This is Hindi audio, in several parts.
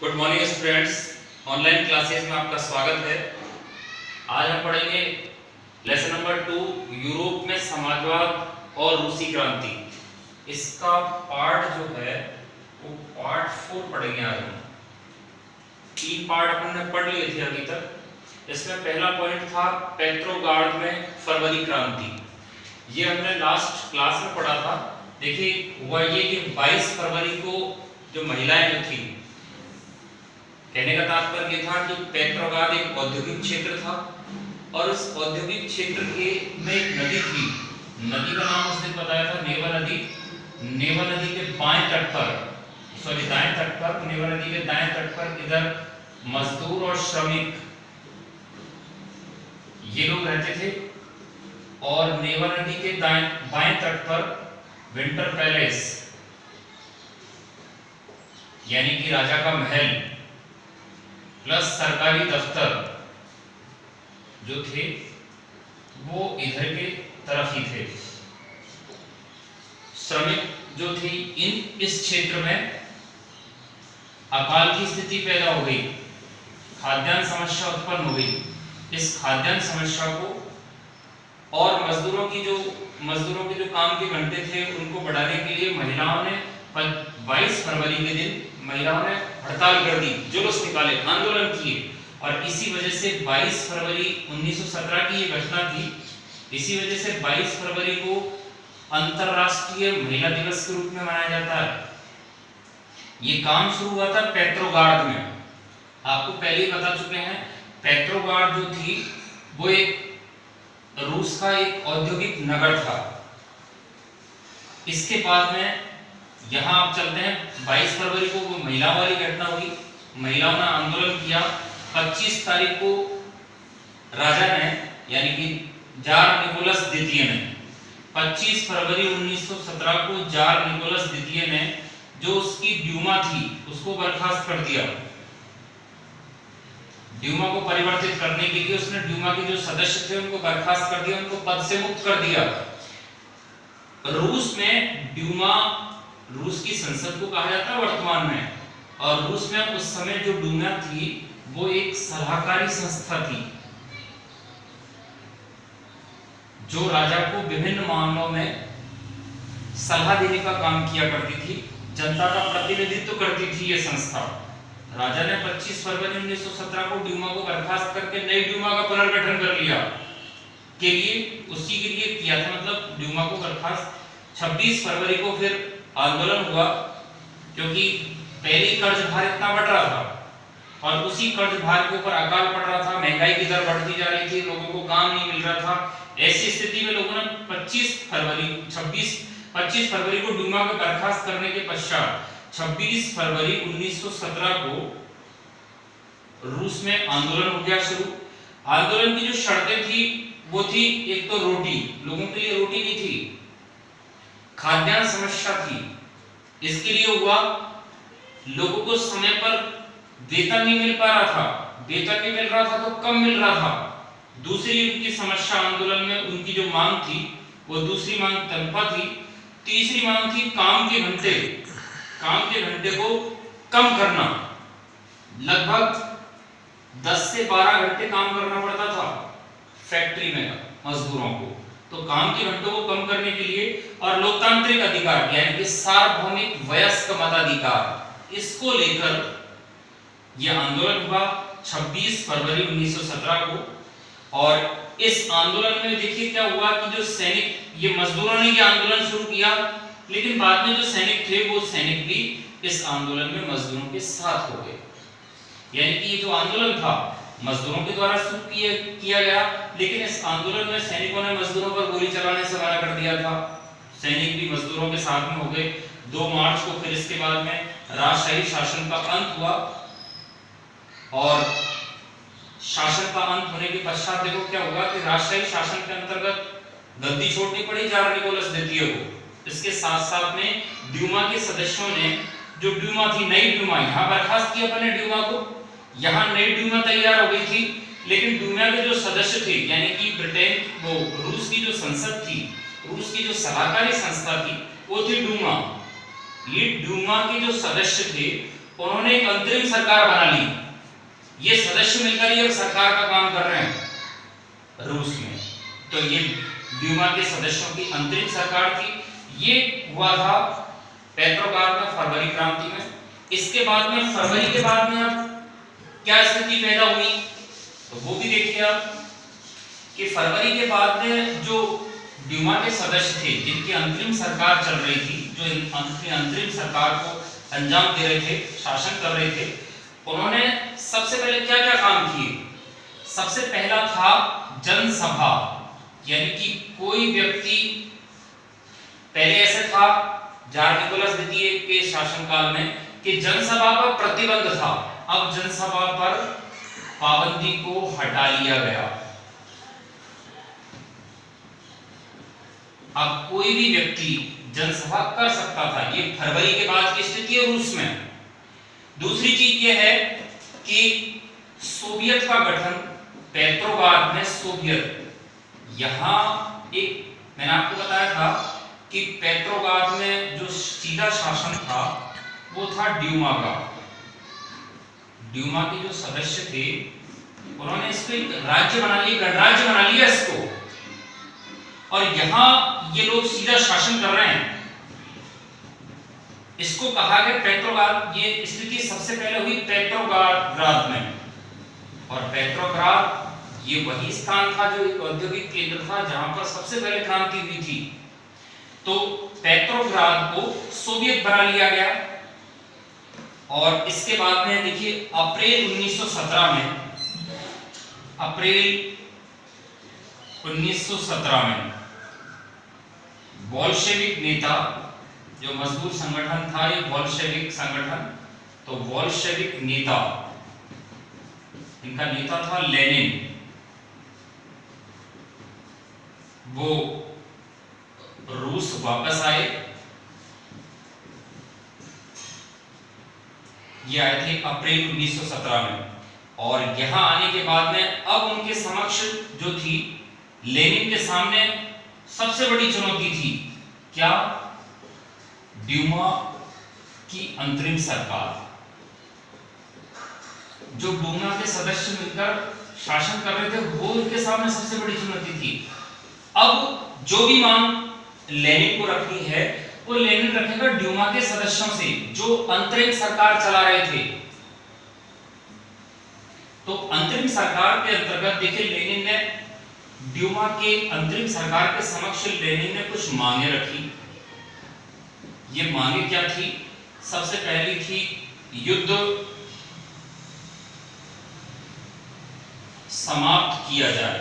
Good morning students. Online classes में आपका स्वागत है। आज हम पढ़ेंगे लेसन नंबर 2, यूरोप में समाजवाद और रूसी क्रांति। इसका पार्ट जो है वो पार्ट 4 पढ़ेंगे। आज हम 3 पार्ट अपन ने पढ़ लिए थे अभी तक। इसमें पहला पॉइंट था पेट्रोग्राड में फरवरी क्रांति। ये हमने लास्ट क्लास में पढ़ा था। देखिए हुआ ये कि 22 फरवरी को जो महिलाएं जो थी, कहने का तात्पर्य ये था कि पेट्रोग्राड एक औद्योगिक क्षेत्र था और उस औद्योगिक क्षेत्र के में एक नदी थी। नदी का नाम उसने बताया था नेवा नदी। नेवा नदी के दाएं तट पर नेवा नदी के दाएं तट पर इधर मजदूर और श्रमिक ये लोग रहते थे, और नेवा नदी के बाएं तट पर विंटर पैलेस यानी कि राजा का महल प्लस सरकारी दफ्तर जो थे वो इधर के तरफ ही थे। श्रमिक जो थी इस क्षेत्र में अकाल की स्थिति पैदा हो गई, खाद्यान्न समस्या उत्पन्न हो गई। इस खाद्यान्न समस्या को और मजदूरों के जो काम के घंटे थे उनको बढ़ाने के लिए महिलाओं ने 22 फरवरी के दिन महिलाओं ने हड़ताल कर दी, जुलूस निकाले, आंदोलन किए। और इसी वजह से 22 फरवरी 1917 की ये घटना थी। इसी वजह से 22 फरवरी को अंतरराष्ट्रीय महिला दिवस के रूप में मनाया जाता है। ये काम शुरू हुआ था पेट्रोग्राड में। आपको पहले ही बता चुके हैं, पेट्रोग्राड जो थी वो एक रूस का एक औद्योगिक नगर था। इसके बाद में यहाँ आप चलते हैं, 22 फरवरी को वो महिलाओं वाली घटना हुई। महिलाओं ने आंदोलन किया। 25 तारीख को राजा ने यानी कि जार निकोलस द्वितीय ने 25 फरवरी 1917 को जार निकोलस द्वितीय ने जो उसकी ड्यूमा थी उसको बर्खास्त कर दिया। ड्यूमा को परिवर्तित करने के लिए उसने ड्यूमा के जो सदस्य थे उनको बर्खास्त कर दिया, उनको पद से मुक्त कर दिया। रूस में ड्यूमा रूस की संसद को कहा जाता है वर्तमान में, और रूस में उस समय जो ड्यूमा थी वो एक सलाहकारी संस्था थी जो राजा को विभिन्न मामलों में सलाह देने का काम किया करती थी, जनता का प्रतिनिधित्व करती थी ये संस्था। राजा ने 25 फरवरी 1917 को ड्यूमा को बर्खास्त करके नई ड्यूमा का पुनर्गठन कर लिया के लिए उसी के लिए किया था, मतलब ड्यूमा को बर्खास्त। 26 फरवरी को फिर आंदोलन हुआ क्योंकि पहले कर्ज भार इतना बढ़ रहा था और उसी कर्ज भार के ऊपर अकाल पड़ रहा था, महंगाई की दर बढ़ती जा रही थी, लोगों को काम नहीं मिल रहा था। ऐसी स्थिति में लोगों ने 25 फरवरी को ड्यूमा को बर्खास्त करने के पश्चात 26 फरवरी 1917 को रूस में आंदोलन हो गया शुरू। आंदोलन की जो शर्तें थी वो थी, एक तो रोटी, लोगों के लिए रोटी नहीं थी, खाद्यान्न समस्या थी। इसके लिए हुआ लोगों को समय पर वेतन नहीं मिल पा रहा था, वेतन नहीं मिल रहा था तो कम मिल रहा था। दूसरी उनकी समस्या आंदोलन में उनकी जो मांग थी वो दूसरी मांग तनख्वाह थी। तीसरी मांग थी काम के घंटे को कम करना। लगभग 10 से 12 घंटे काम करना पड़ता था फैक्ट्री में मजदूरों को, तो काम के घंटों को कम करने के लिए और लोकतांत्रिक अधिकार यानी कि सार्वभौमिक वयस्क मताधिकार, इसको लेकर यह आंदोलन हुआ 26 फरवरी 1917 को। और इस आंदोलन में देखिए क्या हुआ कि जो सैनिक, ये मजदूरों ने ये आंदोलन शुरू किया, लेकिन बाद में जो सैनिक थे वो सैनिक भी इस आंदोलन में मजदूरों के साथ हो गए। यानी कि ये जो आंदोलन था मजदूरों के द्वारा शुरू किया गया, लेकिन इस आंदोलन में सैनिकों ने मजदूरों पर गोली चलाने से मना कर दिया था। सैनिक भी मजदूरों के साथ में हो गए। 2 मार्च को फिर इसके बाद में राजशाही शासन का अंत हुआ, और शासन का अंत होने के पश्चात देखो क्या हुआ कि राजशाही शासन के अंतर्गत गद्दी छोड़नी पड़ी जार निकोलस द्वितीय को। इसके साथ साथ में ड्यूमा के सदस्यों ने जो ड्यूमा थी, नई ड्यूमा, यहाँ बर्खास्त किया अपने ड्यूमा को, यहाँ नई ड्यूमा तैयार हो गई थी, लेकिन ड्यूमा के जो सदस्य थे यानी कि रूस की जो संसद थी, रूस की जो सलाहकारी संस्था थी वो थी ड्यूमा। ये ड्यूमा के जो सदस्य थे उन्होंने एक अंतरिम सरकार बना ली। ये सदस्य मिलकर ही अब सरकार का काम कर रहे हैं रूस में। तो ये ड्यूमा के सदस्यों की अंतरिम सरकार थी। ये हुआ था पेट्रोग्राद में फरवरी क्रांति में। इसके बाद में फरवरी के बाद में अब क्या स्थिति पैदा हुई तो वो भी देखिए आप कि फरवरी के बाद में जो ड्यूमा के सदस्य थे जिनकी अंतरिम सरकार चल रही थी, जो अपनी अंतरिम सरकार को अंजाम दे रहे थे, शासन कर रहे थे, उन्होंने सबसे पहले क्या क्या काम किए। सबसे पहला था जनसभा, यानी कि कोई व्यक्ति, पहले ऐसे था जार निकोलस द्वितीय के शासनकाल में कि जनसभा पर प्रतिबंध था, अब जनसभा पर पाबंदी को हटा लिया गया। अब कोई भी व्यक्ति जनसभा कर सकता था। ये फरवरी के बाद की स्थिति है रूस में। दूसरी चीज ये है कि सोवियत का गठन, पेट्रोग्राद में सोवियत, यहां एक मैंने आपको बताया था कि पेट्रोग्राद में जो सीधा शासन था वो था ड्यूमा का। ड्यूमा के जो सदस्य थे उन्होंने इसको एक राज्य बना लिया, गणराज्य बना लिया इसको, और यहां ये लोग सीधा शासन कर रहे हैं। इसको कहा गया पेट्रोग्राद। ये स्थिति सबसे पहले हुई पेट्रोग्राद में, और पेट्रोग्राद ये वही स्थान था जो एक औद्योगिक केंद्र था जहां पर सबसे पहले क्रांति हुई थी। तो पेट्रोग्राद को सोवियत बना लिया गया। और इसके बाद में देखिए अप्रैल 1917 में, अप्रैल 1917 में बोल्शेविक नेता, जो मजदूर संगठन था ये बोल्शेविक संगठन, तो बोल्शेविक नेता, इनका नेता था लेनिन, वो रूस वापस आए। ये आए थे अप्रैल 1917 में, और यहां आने के बाद में अब उनके समक्ष जो थी, लेनिन के सामने सबसे बड़ी चुनौती थी क्या? ड्यूमा की अंतरिम सरकार। जो ड्यूमा के सदस्य मिलकर शासन कर रहे थे वो उनके सामने सबसे बड़ी चुनौती थी। अब जो भी मांग लेनिन को रखनी है वो लेनिन रखेगा ड्यूमा के सदस्यों से जो अंतरिम सरकार चला रहे थे। तो अंतरिम सरकार के अंतर्गत देखिए लेनिन ने ड्यूमा के अंतरिम सरकार के समक्ष लेनिन ने कुछ मांगे रखी। ये मांगे क्या थी? सबसे पहली थी युद्ध समाप्त किया जाए,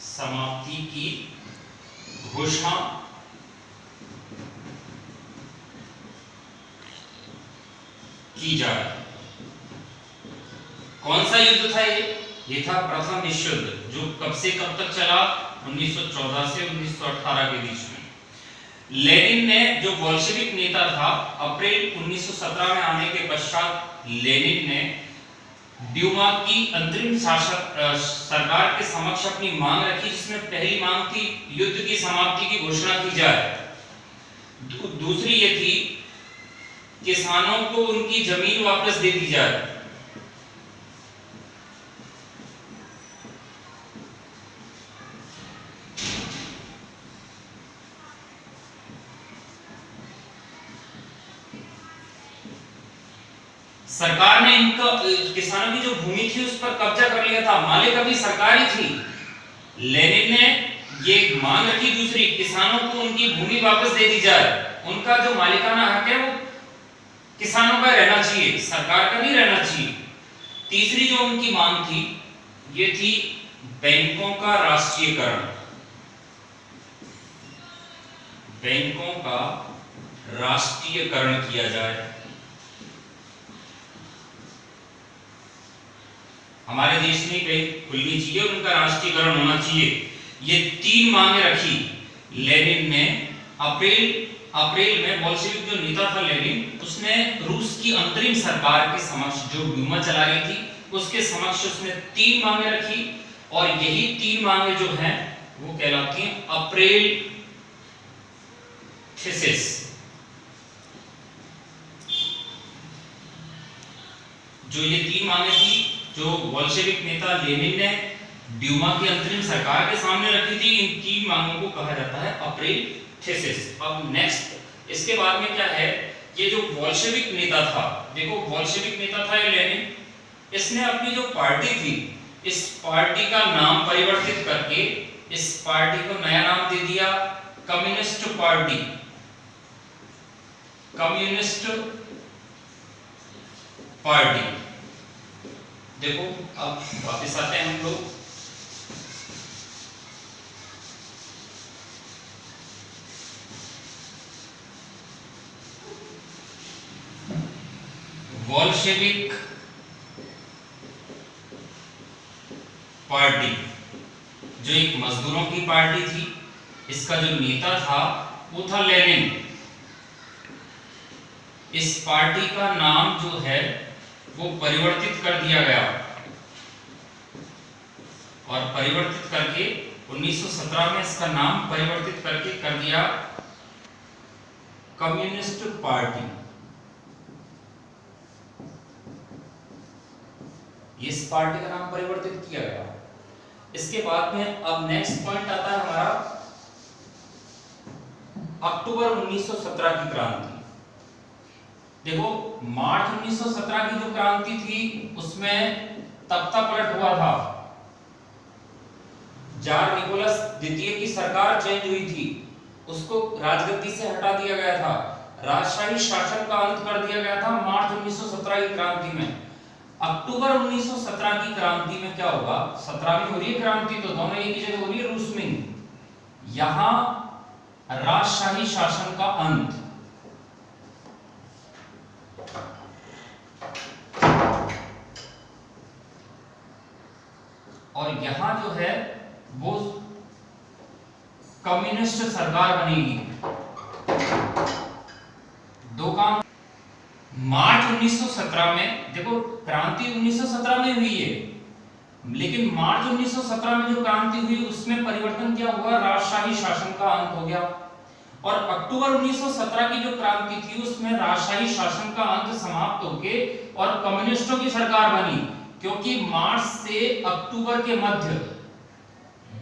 समाप्ति की घोषणा की जाए। कौन सा युद्ध था ये था प्रथम विश्व युद्ध, जो कब से कब तक चला? 1914 से 1918 के बीच में। लेनिन ने, जो बोल्शेविक नेता था, अप्रैल 1917 में आने के पश्चात लेनिन ने ड्यूमा की अंतरिम सरकार के समक्ष अपनी मांग रखी, जिसमें पहली मांग थी युद्ध की समाप्ति की घोषणा की जाए। दूसरी ये थी किसानों को उनकी जमीन वापस दे दी जाए। सरकार ने इनका, किसानों की जो भूमि थी उस पर कब्जा कर लिया था, मालिक अभी सरकार ही थी। लेनिन ने ये मांग रखी दूसरी, किसानों को उनकी भूमि वापस दे दी जाए, उनका जो मालिकाना हक है वो किसानों का रहना चाहिए, सरकार का नहीं रहना चाहिए। तीसरी जो उनकी मांग थी ये थी बैंकों का राष्ट्रीयकरण, बैंकों का राष्ट्रीयकरण किया जाए। हमारे देश में बैंक खुलनी चाहिए और उनका राष्ट्रीयकरण होना चाहिए। ये तीन मांगे रखी लेनिन ने। अप्रैल में बोल्शेविक जो नेता था लेनिन, उसने रूस की अंतरिम सरकार के समक्ष, जो ड्यूमा चला रही थी, उसके समक्ष उसने तीन मांगे रखी, और यही तीन मांगे जो हैं वो कहलाती हैं अप्रैल थीसिस। जो ये 3 मांगे थी, जो बोल्शेविक नेता लेनिन ने ड्यूमा की अंतरिम सरकार के सामने रखी थी, इन 3 मांगों को कहा जाता है अप्रैल थीसिस। अब नेक्स्ट इसके बाद में क्या है, ये जो बोल्शेविक नेता था, देखो बोल्शेविक नेता था ये लेनिन, इसने अपनी जो पार्टी थी, इस पार्टी का नाम परिवर्तित करके इस पार्टी को नया नाम दे दिया कम्युनिस्ट पार्टी। Communist party. देखो अब वापस आते हैं हम लोग, बोल्शेविक पार्टी जो एक मजदूरों की पार्टी थी, इसका जो नेता था वो था लेनिन। इस पार्टी का नाम जो है वो परिवर्तित कर दिया गया और परिवर्तित करके 1917 में इसका नाम परिवर्तित करके कर दिया कम्युनिस्ट पार्टी। इस पार्टी का नाम परिवर्तित किया गया। इसके बाद में अब नेक्स्ट पॉइंट आता है हमारा अक्टूबर 1917 की क्रांति। देखो मार्च 1917 की जो क्रांति थी उसमें तख्ता पलट हुआ था, जार निकोलस द्वितीय की सरकार चेंज हुई थी, उसको राजगद्दी से हटा दिया गया था, राजशाही शासन का अंत कर दिया गया था मार्च 1917 की क्रांति में। अक्टूबर 1917 की क्रांति में क्या होगा, 17 में हो रही है क्रांति तो दोनों एक ही जगह हो रही है रूस में, यहां राजशाही शासन का अंत। और यहां जो है वो कम्युनिस्ट सरकार बनेगी। दो काम मार्च 1917 में, देखो क्रांति 1917 में हुई है, लेकिन मार्च 1917 में जो क्रांति हुई उसमें परिवर्तन क्या हुआ, राजशाही शासन का अंत हो गया। और अक्टूबर 1917 की जो क्रांति थी उसमें राजशाही शासन का अंत समाप्त होके और कम्युनिस्टों की सरकार बनी, क्योंकि मार्च से अक्टूबर के मध्य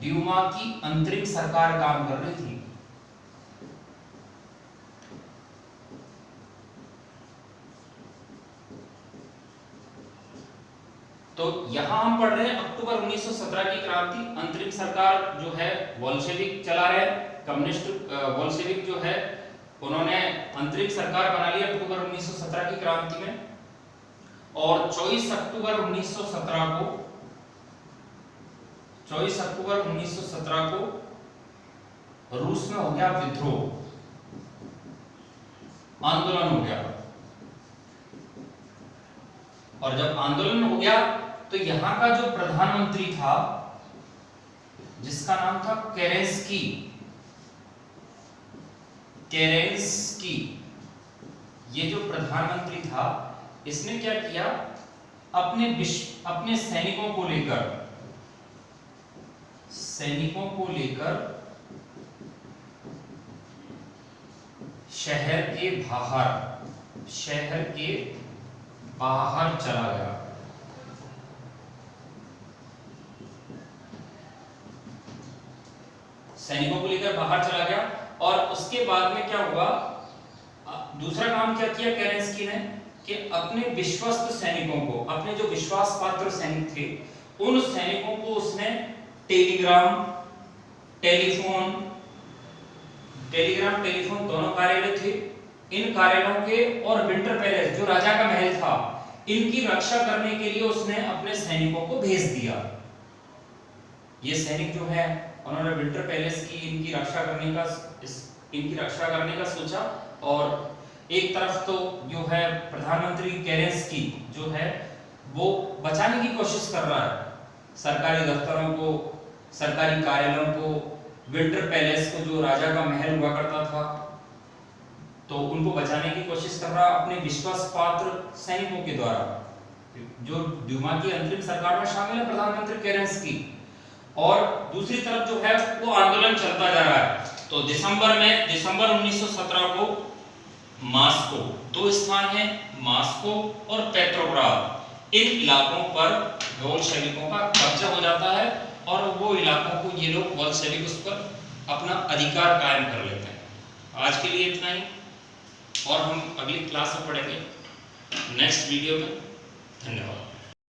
ड्यूमा की अंतरिम सरकार काम कर रही थी। तो यहां हम पढ़ रहे हैं अक्टूबर 1917 की क्रांति, अंतरिम सरकार जो है बोल्शेविक चला रहे, कम्युनिस्ट बोल्शेविक जो है उन्होंने अंतरिम सरकार बना ली अक्टूबर 1917 की क्रांति में। और 24 अक्टूबर 1917 को रूस में हो गया विद्रोह, आंदोलन हो गया। और जब आंदोलन हो गया तो यहां का जो प्रधानमंत्री था जिसका नाम था केरेंस्की, ये जो प्रधानमंत्री था इसने क्या किया, अपने सैनिकों को लेकर शहर के बाहर चला गया। सैनिकों को लेकर बाहर चला गया। और उसके बाद में क्या हुआ, दूसरा काम क्या किया केरेंस्की ने कि अपने विश्वस्त सैनिकों को, अपने जो विश्वास पात्र सैनिक थे उन सैनिकों को उसने टेलीग्राम टेलीफोन दोनों कार्यालय थे, इन कार्यालयों के और विंटर पैलेस जो राजा का महल था इनकी रक्षा करने के लिए उसने अपने सैनिकों को भेज दिया। ये सैनिक जो है उन्होंने विंटर पैलेस की इनकी रक्षा करने का सोचा। और एक तरफ तो जो है प्रधानमंत्री केरेंस्की जो है वो बचाने की कोशिश कर रहा है सरकारी दफ्तरों को, सरकारी कार्यालयों को, विंटर पैलेस को जो राजा का महल हुआ करता था, तो उनको बचाने की कोशिश कर रहा अपने विश्वास पात्र सैनिकों के द्वारा, जो ड्यूमा की अंतरिम सरकार में शामिल है प्रधानमंत्री केरेंस्की। और दूसरी तरफ जो है वो आंदोलन चलता जा रहा है। तो दिसंबर 1917 को मॉस्को, दो स्थान है मॉस्को और पेट्रोग्राद, इन इलाकों पर बोल्शेविकों का कब्जा हो जाता है और वो इलाकों को ये लोग बोल्शेविक उस पर अपना अधिकार कायम कर लेते हैं। आज के लिए इतना ही, और हम अगली क्लास में पढ़ेंगे नेक्स्ट वीडियो में। धन्यवाद।